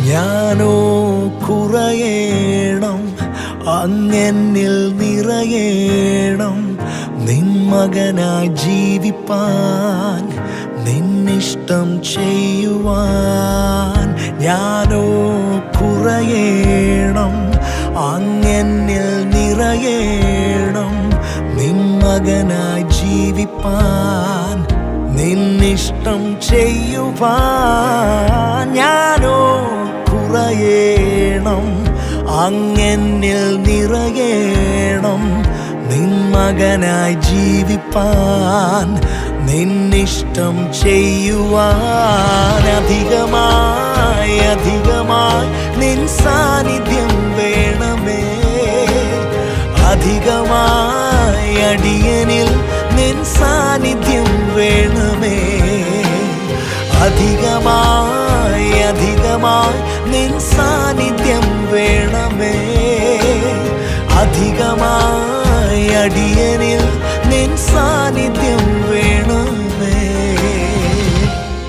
ഞാനോ കുറയേണം, അങ്ങെന്നിൽ നിറയേണം. നിൻ മകനായി ജീവിപ്പാൻ, നിന്നിഷ്ടം ചെയ്യുവാൻ. ഞാനോ കുറയേണം, അങ്ങെന്നിൽ നിറയേണം. നിൻ മകനായി ജീവിപ്പാൻ, നിന്നിഷ്ടം ചെയ്യുവാൻ. ഞാനോ കുറയേണം, അങ്ങെന്നിൽ നിറയേണം. നിൻ മകനായി ജീവിപ്പാൻ, നിന്നിഷ്ടം ചെയ്യുവാൻ. അധികമായി അധികമായി നിൻ സാന്നിധ്യം വേണമേ. അധികമായി അടിയനിൽ നിൻ സാന്നിധ്യം വേണമേ. അധികമായി അധികമായി നിൻ സാന്നിധ്യം